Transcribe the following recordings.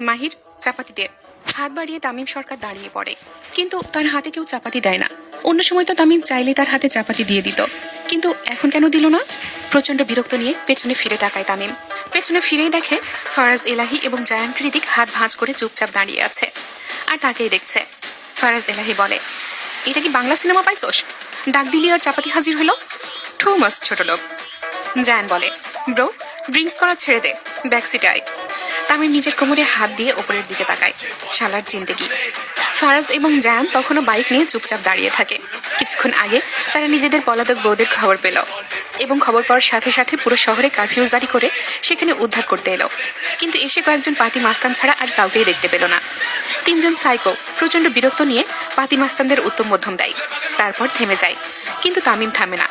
মাহির, চাপাতি দে। হাত বাড়িয়ে তামিম সরকার দাঁড়িয়ে পড়ে, কিন্তু তার হাতে কেউ চাপাতি দেয় না। অন্য সময় তো তামিম চাইলে তার হাতে চাপাতি দিয়ে দিত, কিন্তু এখন কেন দিল না? প্রচন্ড বিরক্ত নিয়ে পেছনে ফিরে তাকায় তামিম। পেছনে ফিরেই দেখে ফারাজ, এলাহি এবং জায়ান কৃতিক হাত ভাঁজ করে চুপচাপ দাঁড়িয়ে আছে আর তাকেই দেখছে। ফারাজ এলাহি বলে, এটা কি বাংলা সিনেমা পাইছোস? ডাক দিলি আর চাপাতি হাজির হলো। টু মাস ছোট লোক। জায়ান বলে, ব্রো, ড্রিঙ্কস করা ছেড়ে দে, ব্যাক সিটে আয়। তামিম নিজের কোমরে হাত দিয়ে ওপরের দিকে তাকায়। শালার জিন্দেগি। ফারাজ এবং জায়ান তখনও বাইক নিয়ে চুপচাপ দাঁড়িয়ে থাকে। কিছুক্ষণ আগে তারা নিজেদের পলাতক বউদের খবর পেল এবং খবর পাওয়ার সাথে সাথে পুরো শহরে কারফিউ জারি করে সেখানে উদ্ধার করতে এলো, কিন্তু এসে কয়েকজন পাতি মাস্তান ছাড়া আর কাউকেই দেখতে পেল না। তিনজন সাইকো প্রচন্ড বিরক্ত নিয়ে পাতি মাস্তানদের উত্তম মধ্যম দেয়, তারপর থেমে যায়। কিন্তু তামিম থামে না,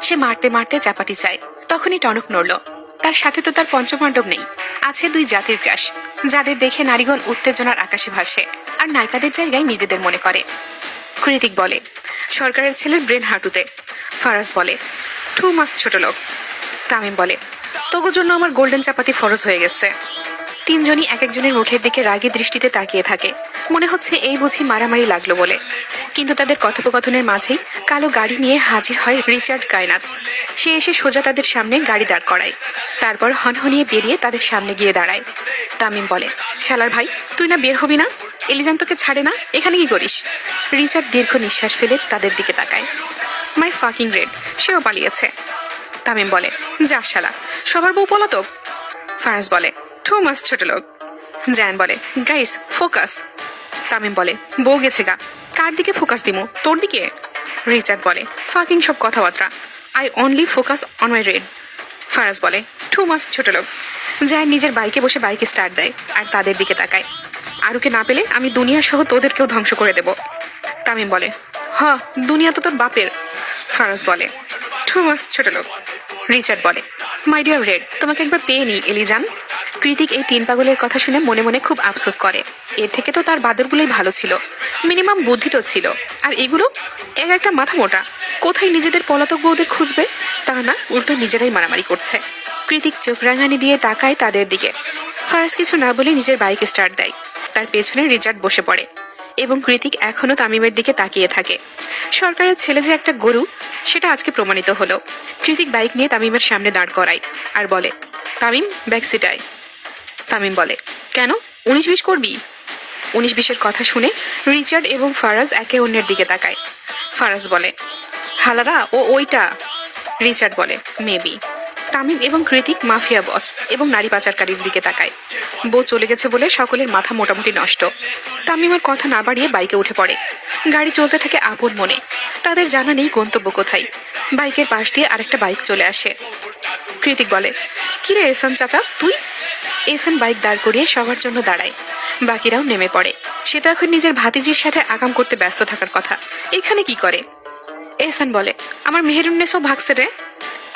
সে মারতে মারতে চাপাতি চায়। তখনই টনক নড়ল। তার সাথে তো তার পঞ্চপাণ্ডব নেই, আছে দুই জাতির ক্রাশ, যাদের দেখে নারীগণ উত্তেজনার আকাশে ভাসে আর নায়িকাদের জায়গায় নিজেদের মনে করে। কৃতিক বলে, সরকারের ছেলের ব্রেন হাঁটুতে। ফারাজ বলে, টু মাস ছোট লোক। তামিম বলে, তবু জন্য আমার গোল্ডেন চাপাতি ফরজ হয়ে গেছে। তিনজনই এক একজনের মুখের দিকে রাগী দৃষ্টিতে তাকিয়ে থাকে, মনে হচ্ছে এই বুঝি মারামারি লাগলো বলে। কিন্তু তাদের কথোপকথনের মাঝেই কালো গাড়ি নিয়ে হাজির হয় রিচার্ড কায়নাত। সে এসে সোজা তাদের সামনে গাড়ি দাঁড় করায়, তারপর হনহনিয়ে বেরিয়ে তাদের সামনে গিয়ে দাঁড়ায়। তামিম বলে, শালার ভাই, তুই না বের হবি না? এলিজান তোকে ছাড়ে না, এখানে কি করিস? রিচার্ড দীর্ঘ নিঃশ্বাস ফেলে তাদের দিকে তাকায়। মাই ফাকিং রেড, সেও পালিয়েছে। তামিম বলে, যা শালা, সবার বউ পলাতক। ফারাজ বলে, টু মাস ছোট লোক। জায়ান বলে, গাইস ফোকাস। তামিম বলে, বউ গেছে গা, কার দিকে ফোকাস দিমু, তোর দিকে? রিচার্ড বলে, ফাকিং সব কথাবার্তা, I only focus on my red. Faraz বলে, টু মাস ছোট লোক। জায়ান নিজের বাইকে বসে বাইকে স্টার্ট দেয় আর তাদের দিকে তাকায়। আরুকে না পেলে আমি দুনিয়া সহ তোদেরকেও ধ্বংস করে দেব। তামিম বলে, হ, দুনিয়া তো তোর বাপের। ফারাজ বলে, টু মাস ছোট লোক। রিচার্ড বলে, মাই ডিয়ার রেড, তোমাকে একবার পেয়ে নি এলিজান। কৃতিক এই তিন পাগলের কথা শুনে মনে মনে খুব আফসোস করে। এর থেকে তো তার বাদরগুলোই ভালো ছিল, মিনিমাম বুদ্ধি তো ছিল। আর এগুলো এক একটা মাথা মোটা, কোথায় নিজেদের পলাতক বউদের খুঁজবে তা না, উল্টো নিজেরাই মারামারি করছে। কৃতিক চোখ রাঙানি দিয়ে তাকায় তাদের দিকে। ফারাজ কিছু না বলে নিজের বাইক স্টার্ট দেয়, তার পেছনে রিচার্ড বসে পড়ে এবং কৃতিক এখনো তামিমের দিকে তাকিয়ে থাকে। সরকারের ছেলে যে একটা গরু, সেটা আজকে প্রমাণিত হলো। কৃতিক বাইক নিয়ে তামিমের সামনে দাঁড় করায় আর বলে, তামিম, ব্যাক সিটায়। তামিম বলে, কেন, 19-20 করবি? 19-20-এর কথা শুনে রিচার্ড এবং ফারাজ একে অন্যের দিকে তাকায়। ফারাজ বলে, হালারা ও ওইটা। রিচার্ড বলে, মেবি। তামিম এবং কৃতিক মাফিয়া বস এবং নারী পাচারকারীর দিকে তাকায়। বউ চলে গেছে বলে সকলের মাথা মোটামুটি নষ্ট। তামিমের কথা না বাড়িয়ে বাইকে উঠে পড়ে। গাড়ি চলতে থাকে আপন মনে, তাদের জানা নেই গন্তব্য কোথায়। বাইকের পাশ দিয়ে আরেকটা বাইক চলে আসে। কৃতিক বলে, কিরে এহসান চাচা তুই? এহসান বাইক দাঁড় করিয়ে সবার জন্য দাঁড়ায়। বাকিরাও নেমে পড়ে। সে তো এখন নিজের ভাতিজির সাথে আকাম করতে ব্যস্ত থাকার কথা, এখানে কি করে? এহসান বলে, আমার মেহেরুন্নেসও ভাগছে রে।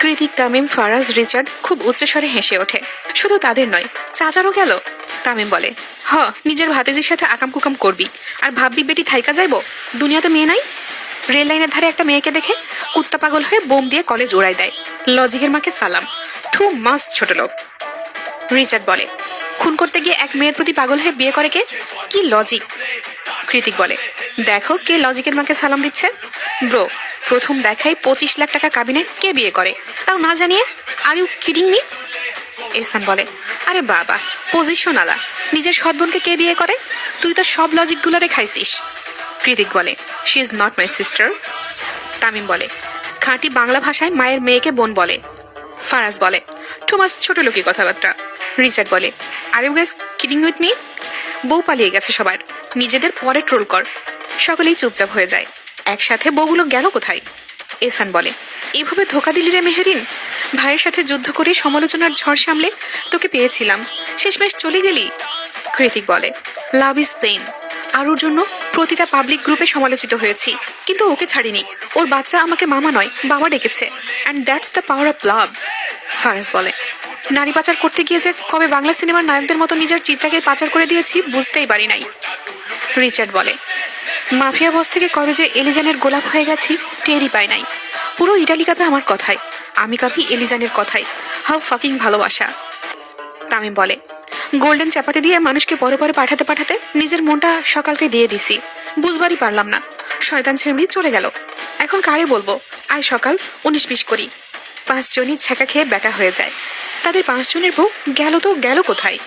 কৃতিক, তামিম, ফারাজ, রিচার্ড খুব উচ্চস্বরে হেসে ওঠে। শুধু তাদের নয়, চাচারও গেল। তামিম বলে, হ, নিজের ভাতিজির সাথে আকাম কুকাম করবি আর ভাববি বেটি থাইকা যাইব, দুনিয়াতে মেয়ে নাই? রেল লাইনের ধারে একটা মেয়েকে দেখে কুত্তা পাগল হয়ে বোম দিয়ে কলেজ উড়াই দেয়। লজিকের মাকে সালাম, টু মাস ছোট লোক। রিচার্ড বলে, খুন করতে গিয়ে এক মেয়ের প্রতি পাগল হয়ে বিয়ে করে কে? কি লজিক? কৃতিক বলে, দেখো কে লজিকের মাকে সালাম দিচ্ছে। ব্রো, প্রথম দেখাই 25 লাখ টাকা কাবিনে কে বিয়ে করে, তাও না জানিয়ে? Are you kidding me? Ehsan বলে, আরে বাবা, পজিশন আলা, নিজের সৎ বোনকে কে বিয়ে করে? তুই তো সব লজিকগুলো রেখাইছিস। কৃতিক বলে, she is not my sister. Tamim বলে, খাঁটি বাংলা ভাষায় মায়ের মেয়েকে বোন বলে। ফারাজ বলে, টুমাস ছোট লোকই কথাবার্তা। রিচার্ড বলে, are you guys kidding with me? বউ পালিয়ে গেছে সবার, নিজেদের পরে ট্রোল কর। সকলেই চুপচাপ হয়ে যায়। একসাথে বউগুলো গেল কোথায়? এহসান বলে, এভাবে ধোকা দিলি রে মেহেরিন, ভাইয়ের সাথে যুদ্ধ করে সমালোচনার ঝড় সামলে তোকে পেয়েছিলাম, শেষমেশ চলে গেলি। কৃতিক বলে, লাভ ইজ পেইন। আরুর জন্য প্রতিটা পাবলিক গ্রুপে সমালোচিত হয়েছি, কিন্তু ওকে ছাড়িনি। ওর বাচ্চা আমাকে মামা নয় বাবা ডেকেছে, and that's the power of love. Faraz বলে, নারী পাচার করতে গিয়ে যে কবে বাংলা সিনেমার নায়কদের মতো নিজের চিত্রাকে পাচার করে দিয়েছি বুঝতেই পারি নাই। রিচার্ড বলে, মাফিয়া বস থেকে কবে যে এলিজানের গোলাপ হয়ে গেছি টেরই পাই নাই। পুরো ইটালি কাঁপে আমার কথায়, আমি কাঁপি এলিজানের কথায়। হাউ ফাকিং ভালোবাসা। তামিম বলে, গোল্ডেন চাপাতি দিয়ে মানুষকে পরে পরে পাঠাতে পাঠাতে নিজের মনটা সকালকে দিয়ে দিছি। বুঝবারই পারলাম না, শয়তান ছেমড়ি চলে গেল। এখন কারে বলবো আয় সকাল 19-20 করি। 5 জনই ছ্যাঁকা খেয়ে বেকা হয়ে যায়। তাদের 5 জনের বউ গেল তো গেল কোথায়?